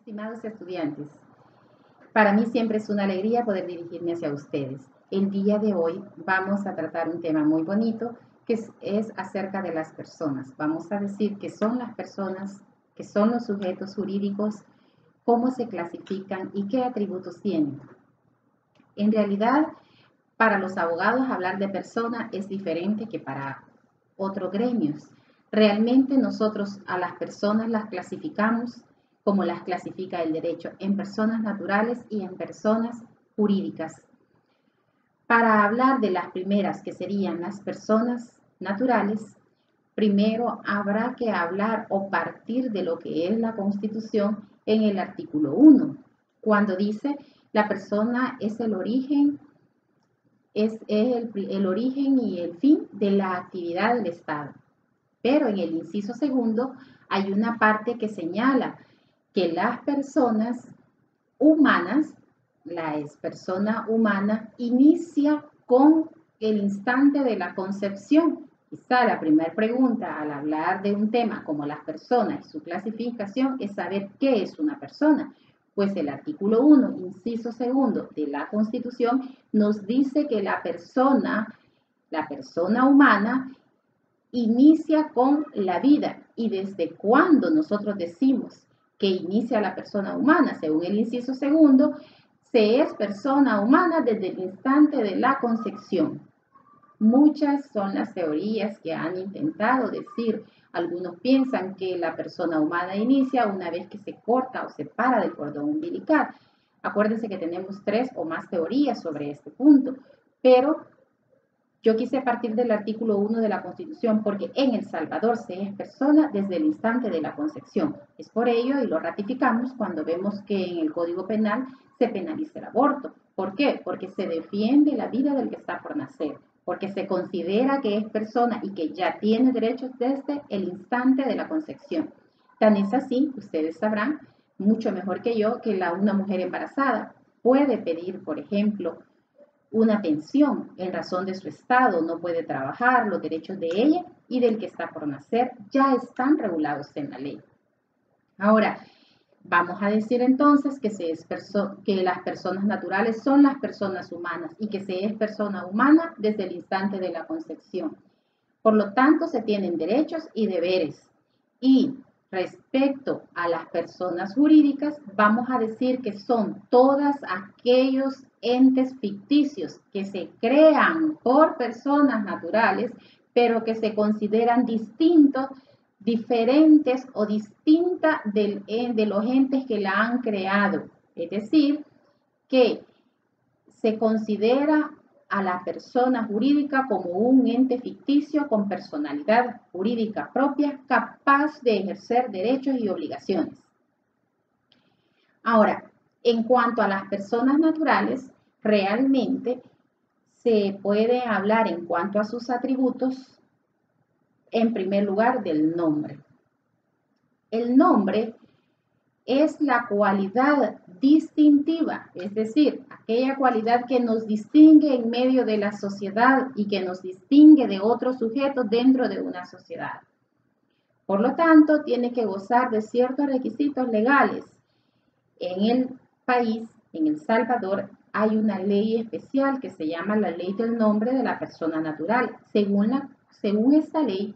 Estimados estudiantes, para mí siempre es una alegría poder dirigirme hacia ustedes. El día de hoy vamos a tratar un tema muy bonito que es acerca de las personas. Vamos a decir qué son las personas, qué son los sujetos jurídicos, cómo se clasifican y qué atributos tienen. En realidad, para los abogados hablar de persona es diferente que para otros gremios. Realmente nosotros a las personas las clasificamos como las clasifica el derecho, en personas naturales y en personas jurídicas. Para hablar de las primeras, que serían las personas naturales, primero habrá que hablar o partir de lo que es la Constitución en el artículo 1, cuando dice la persona es el origen, el origen y el fin de la actividad del Estado. Pero en el inciso segundo hay una parte que señala que las personas humanas, la persona humana, inicia con el instante de la concepción. Quizá la primera pregunta al hablar de un tema como las personas y su clasificación es saber qué es una persona. Pues el artículo 1, inciso segundo de la Constitución nos dice que la persona humana inicia con la vida. ¿Y desde cuándo nosotros decimos que inicia la persona humana? Según el inciso segundo, se es persona humana desde el instante de la concepción. Muchas son las teorías que han intentado decir. Algunos piensan que la persona humana inicia una vez que se corta o se para del cordón umbilical. Acuérdense que tenemos 3 o más teorías sobre este punto, pero yo quise partir del artículo 1 de la Constitución porque en El Salvador se es persona desde el instante de la concepción. Es por ello, y lo ratificamos cuando vemos que en el Código Penal se penaliza el aborto. ¿Por qué? Porque se defiende la vida del que está por nacer, porque se considera que es persona y que ya tiene derechos desde el instante de la concepción. Tan es así, ustedes sabrán mucho mejor que yo, que una mujer embarazada puede pedir, por ejemplo, una pensión en razón de su estado, no puede trabajar, los derechos de ella y del que está por nacer ya están regulados en la ley. Ahora, vamos a decir entonces que las personas naturales son las personas humanas y que se es persona humana desde el instante de la concepción. Por lo tanto, se tienen derechos y deberes. Y respecto a las personas jurídicas, vamos a decir que son todos aquellos entes ficticios que se crean por personas naturales, pero que se consideran distintos, diferentes o distintas de los entes que la han creado. Es decir, que se considera a la persona jurídica como un ente ficticio con personalidad jurídica propia, capaz de ejercer derechos y obligaciones. Ahora, en cuanto a las personas naturales, realmente se puede hablar en cuanto a sus atributos, en primer lugar, del nombre. El nombre es la cualidad distintiva, es decir, aquella cualidad que nos distingue en medio de la sociedad y que nos distingue de otros sujetos dentro de una sociedad. Por lo tanto, tiene que gozar de ciertos requisitos legales. En el país, en El Salvador, hay una ley especial que se llama la Ley del Nombre de la Persona Natural. Según esta ley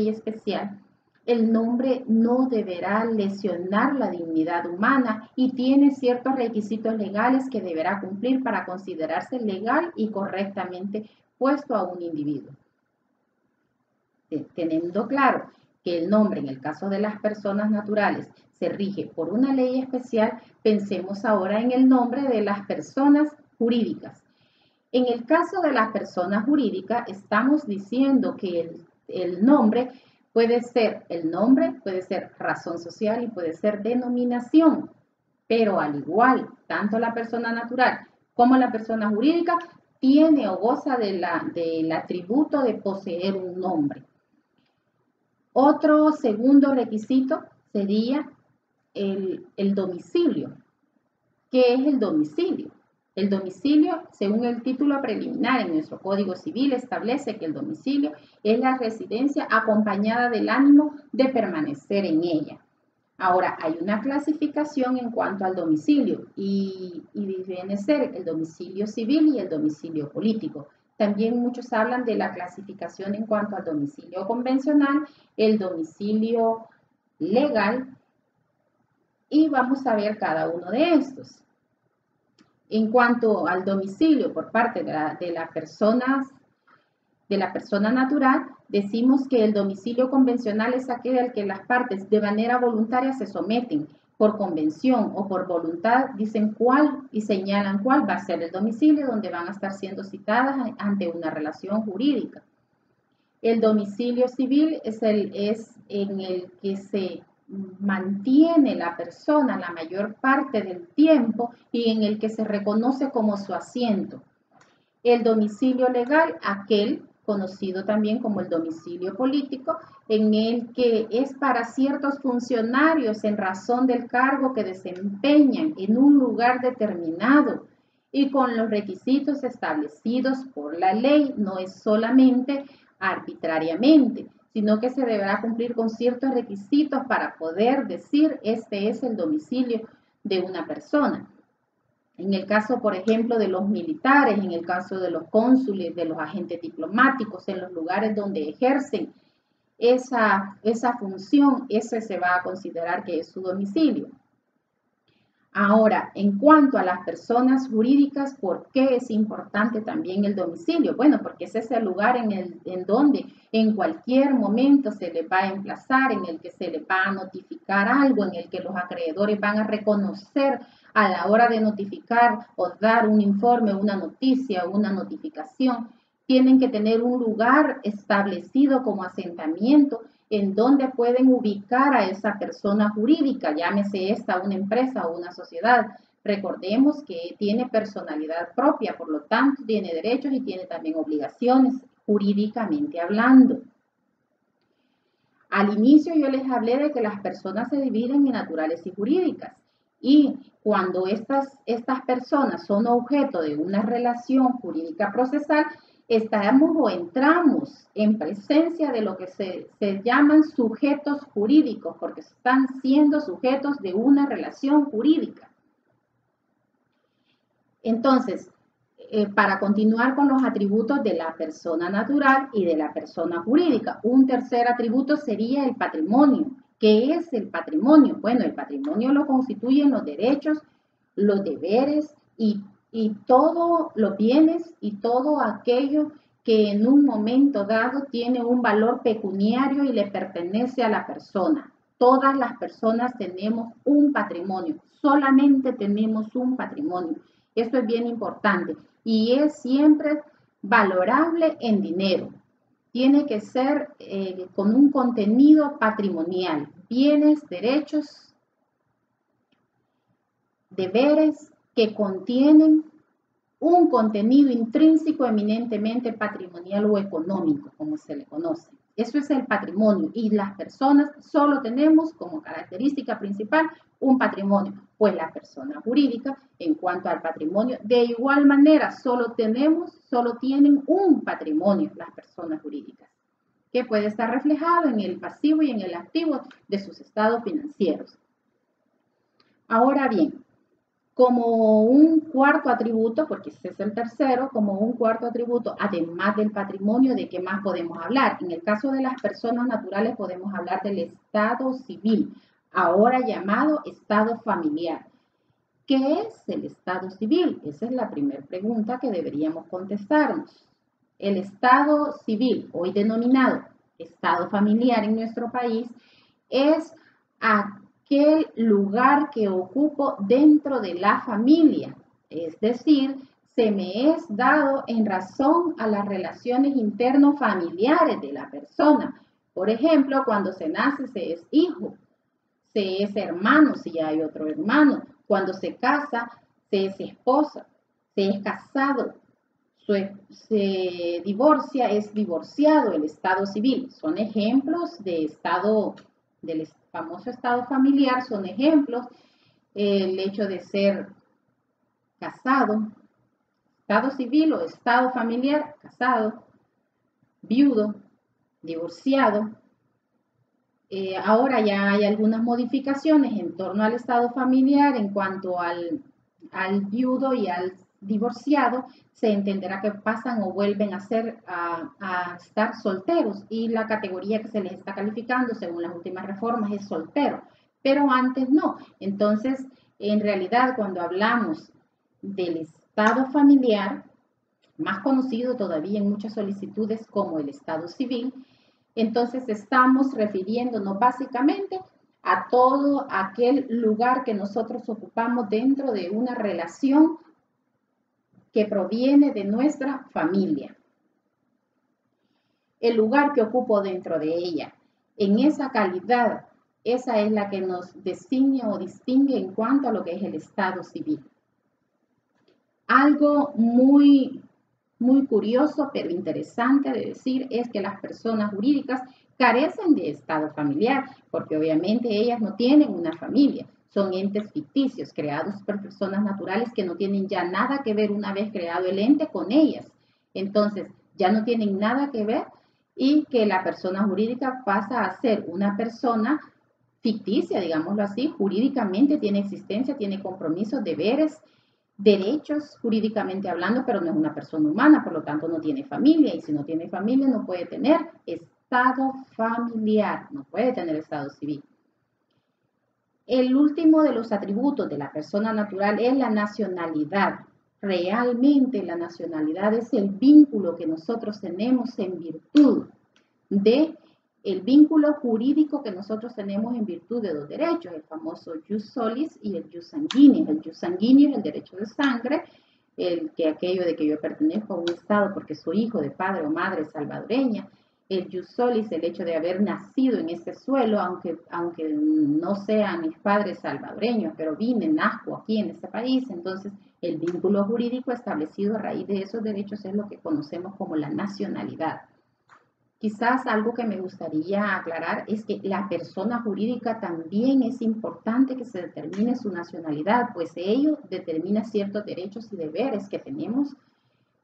especial, el nombre no deberá lesionar la dignidad humana y tiene ciertos requisitos legales que deberá cumplir para considerarse legal y correctamente puesto a un individuo. Teniendo claro que el nombre, en el caso de las personas naturales, se rige por una ley especial, pensemos ahora en el nombre de las personas jurídicas. En el caso de las personas jurídicas, estamos diciendo que el nombre puede ser razón social y puede ser denominación, pero al igual, tanto la persona natural como la persona jurídica tiene o goza del atributo de poseer un nombre. Otro segundo requisito sería el domicilio. ¿Qué es el domicilio? El domicilio, según el título preliminar en nuestro Código Civil, establece que el domicilio es la residencia acompañada del ánimo de permanecer en ella. Ahora, hay una clasificación en cuanto al domicilio y viene a ser el domicilio civil y el domicilio político. También muchos hablan de la clasificación en cuanto al domicilio convencional, el domicilio legal, y vamos a ver cada uno de estos. En cuanto al domicilio por parte de la persona natural, decimos que el domicilio convencional es aquel al que las partes de manera voluntaria se someten por convención o por voluntad, dicen cuál y señalan cuál va a ser el domicilio donde van a estar siendo citadas ante una relación jurídica. El domicilio civil es en el que se mantiene la persona la mayor parte del tiempo y en el que se reconoce como su asiento. El domicilio legal, aquel conocido también como el domicilio político, en el que es para ciertos funcionarios en razón del cargo que desempeñan en un lugar determinado y con los requisitos establecidos por la ley, no es solamente arbitrariamente, sino que se deberá cumplir con ciertos requisitos para poder decir este es el domicilio de una persona. En el caso, por ejemplo, de los militares, en el caso de los cónsules, de los agentes diplomáticos, en los lugares donde ejercen esa función, ese se va a considerar que es su domicilio. Ahora, en cuanto a las personas jurídicas, ¿por qué es importante también el domicilio? Bueno, porque ese es el lugar en donde en cualquier momento se le va a emplazar, en el que se le va a notificar algo, en el que los acreedores van a reconocer a la hora de notificar o dar un informe, una noticia, una notificación. Tienen que tener un lugar establecido como asentamiento en donde pueden ubicar a esa persona jurídica, llámese esta una empresa o una sociedad. Recordemos que tiene personalidad propia, por lo tanto tiene derechos y tiene también obligaciones jurídicamente hablando. Al inicio yo les hablé de que las personas se dividen en naturales y jurídicas y cuando estas personas son objeto de una relación jurídica procesal, estamos o entramos en presencia de lo que se llaman sujetos jurídicos, porque están siendo sujetos de una relación jurídica. Entonces, para continuar con los atributos de la persona natural y de la persona jurídica, un tercer atributo sería el patrimonio. ¿Qué es el patrimonio? Bueno, el patrimonio lo constituyen los derechos, los deberes y todos los bienes y todo aquello que en un momento dado tiene un valor pecuniario y le pertenece a la persona. Todas las personas tenemos un patrimonio, solamente tenemos un patrimonio. Esto es bien importante y es siempre valorable en dinero. Tiene que ser con un contenido patrimonial, bienes, derechos, deberes que contienen un contenido intrínseco eminentemente patrimonial o económico, como se le conoce. Eso es el patrimonio y las personas solo tenemos como característica principal un patrimonio, pues la persona jurídica en cuanto al patrimonio, de igual manera solo tienen un patrimonio las personas jurídicas, que puede estar reflejado en el pasivo y en el activo de sus estados financieros. Ahora bien, como un cuarto atributo, porque ese es el tercero, como un cuarto atributo, además del patrimonio, ¿de qué más podemos hablar? En el caso de las personas naturales podemos hablar del estado civil, ahora llamado estado familiar. ¿Qué es el estado civil? Esa es la primera pregunta que deberíamos contestarnos. El estado civil, hoy denominado estado familiar en nuestro país, es aquel lugar que ocupo dentro de la familia, es decir, se me es dado en razón a las relaciones interno-familiares de la persona. Por ejemplo, cuando se nace se es hijo, se es hermano si hay otro hermano, cuando se casa se es esposa, se es casado, se divorcia, es divorciado, el estado civil. Son ejemplos de estado, del famoso estado familiar, son ejemplos. El hecho de ser casado, estado civil o estado familiar, casado, viudo, divorciado, Ahora ya hay algunas modificaciones en torno al estado familiar en cuanto al viudo y al divorciado, se entenderá que pasan o vuelven a estar solteros y la categoría que se les está calificando según las últimas reformas es soltero, pero antes no. Entonces, en realidad, cuando hablamos del estado familiar, más conocido todavía en muchas solicitudes como el estado civil, entonces estamos refiriéndonos básicamente a todo aquel lugar que nosotros ocupamos dentro de una relación que proviene de nuestra familia. El lugar que ocupo dentro de ella. En esa calidad, esa es la que nos designa o distingue en cuanto a lo que es el estado civil. Algo muy curioso, pero interesante de decir es que las personas jurídicas carecen de estado familiar, porque obviamente ellas no tienen una familia, son entes ficticios creados por personas naturales que no tienen ya nada que ver una vez creado el ente con ellas. Entonces, ya no tienen nada que ver y que la persona jurídica pasa a ser una persona ficticia, digámoslo así, jurídicamente tiene existencia, tiene compromisos, deberes, derechos jurídicamente hablando, pero no es una persona humana, por lo tanto no tiene familia, y si no tiene familia no puede tener estado familiar, no puede tener estado civil. El último de los atributos de la persona natural es la nacionalidad. Realmente la nacionalidad es el vínculo que nosotros tenemos en virtud de el vínculo jurídico que nosotros tenemos en virtud de dos derechos, el famoso jus solis y el jus sanguinis. El jus sanguinis es el derecho de sangre, aquello de que yo pertenezco a un estado porque soy hijo de padre o madre salvadoreña. El jus solis, el hecho de haber nacido en ese suelo, aunque no sean mis padres salvadoreños, pero nazco aquí en este país, entonces el vínculo jurídico establecido a raíz de esos derechos es lo que conocemos como la nacionalidad. Quizás algo que me gustaría aclarar es que la persona jurídica también es importante que se determine su nacionalidad, pues ello determina ciertos derechos y deberes que tenemos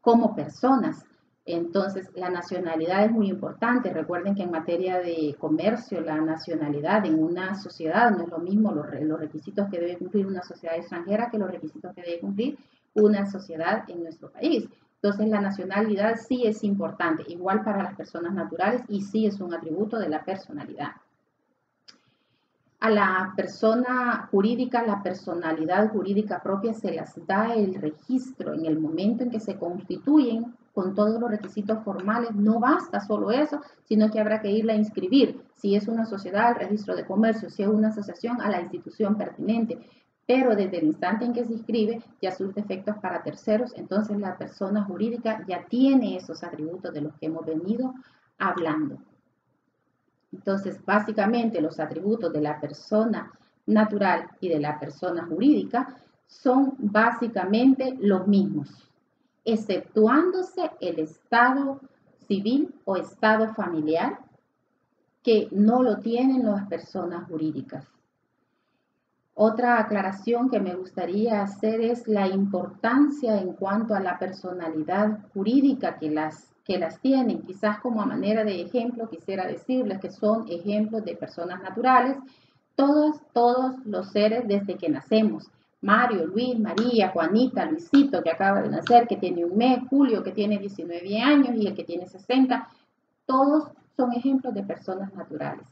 como personas. Entonces, la nacionalidad es muy importante. Recuerden que en materia de comercio, la nacionalidad en una sociedad no es lo mismo los requisitos que debe cumplir una sociedad extranjera que los requisitos que debe cumplir una sociedad en nuestro país. Entonces, la nacionalidad sí es importante, igual para las personas naturales y sí es un atributo de la personalidad. A la persona jurídica, la personalidad jurídica propia se las da el registro en el momento en que se constituyen con todos los requisitos formales. No basta solo eso, sino que habrá que irla a inscribir. Si es una sociedad, al registro de comercio; si es una asociación, a la institución pertinente. Pero desde el instante en que se inscribe ya surte efectos para terceros, entonces la persona jurídica ya tiene esos atributos de los que hemos venido hablando. Entonces, básicamente los atributos de la persona natural y de la persona jurídica son básicamente los mismos, exceptuándose el estado civil o estado familiar, que no lo tienen las personas jurídicas. Otra aclaración que me gustaría hacer es la importancia en cuanto a la personalidad jurídica que las tienen. Quizás como a manera de ejemplo quisiera decirles que son ejemplos de personas naturales, todos los seres desde que nacemos. Mario, Luis, María, Juanita, Luisito, que acaba de nacer, que tiene un mes, Julio, que tiene 19 años y el que tiene 60, todos son ejemplos de personas naturales.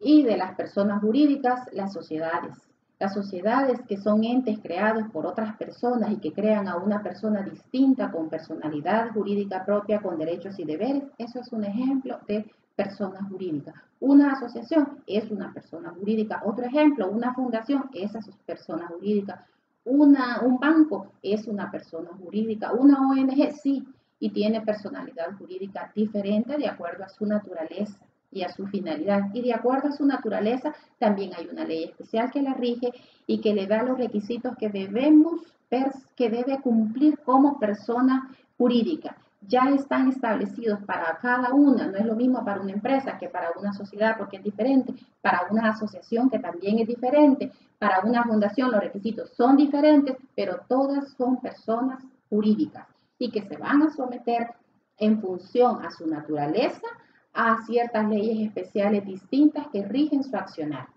Y de las personas jurídicas, las sociedades. Las sociedades que son entes creados por otras personas y que crean a una persona distinta con personalidad jurídica propia, con derechos y deberes, eso es un ejemplo de persona jurídica. Una asociación es una persona jurídica. Otro ejemplo, una fundación, esa es persona jurídica. Un banco es una persona jurídica. Una ONG, sí, y tiene personalidad jurídica diferente de acuerdo a su naturaleza y a su finalidad. Y de acuerdo a su naturaleza, también hay una ley especial que la rige y que le da los requisitos que debe cumplir como persona jurídica. Ya están establecidos para cada una, no es lo mismo para una empresa que para una sociedad porque es diferente, para una asociación que también es diferente, para una fundación los requisitos son diferentes, pero todas son personas jurídicas y que se van a someter en función a su naturaleza a ciertas leyes especiales distintas que rigen su accionar.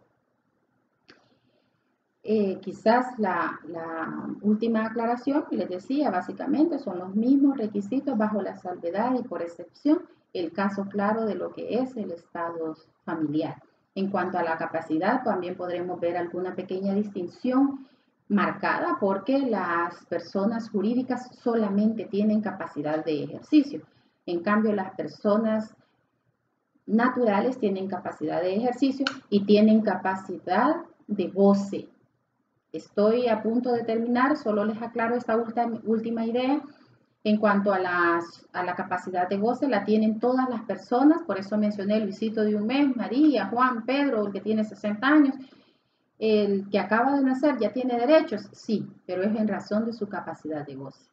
Quizás la última aclaración que les decía, básicamente son los mismos requisitos bajo la salvedad y por excepción el caso claro de lo que es el estado familiar. En cuanto a la capacidad, también podremos ver alguna pequeña distinción marcada porque las personas jurídicas solamente tienen capacidad de ejercicio. En cambio, las personas naturales tienen capacidad de ejercicio y tienen capacidad de goce. Estoy a punto de terminar, solo les aclaro esta última idea. En cuanto a la capacidad de goce, la tienen todas las personas, por eso mencioné Luisito de un mes, María, Juan, Pedro, el que tiene 60 años, el que acaba de nacer ya tiene derechos, sí, pero es en razón de su capacidad de goce.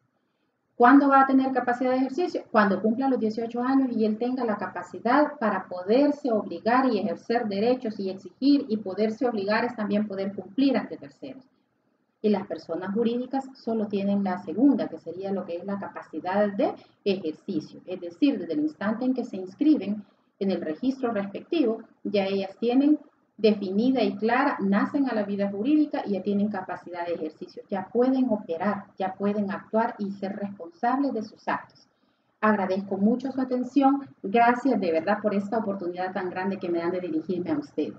¿Cuándo va a tener capacidad de ejercicio? Cuando cumpla los 18 años y él tenga la capacidad para poderse obligar y ejercer derechos y exigir y poderse obligar es también poder cumplir ante terceros. Y las personas jurídicas solo tienen la segunda, que sería lo que es la capacidad de ejercicio. Es decir, desde el instante en que se inscriben en el registro respectivo, ya ellas tienen definida y clara, nacen a la vida jurídica y ya tienen capacidad de ejercicio. Ya pueden operar, ya pueden actuar y ser responsables de sus actos. Agradezco mucho su atención. Gracias de verdad por esta oportunidad tan grande que me dan de dirigirme a ustedes.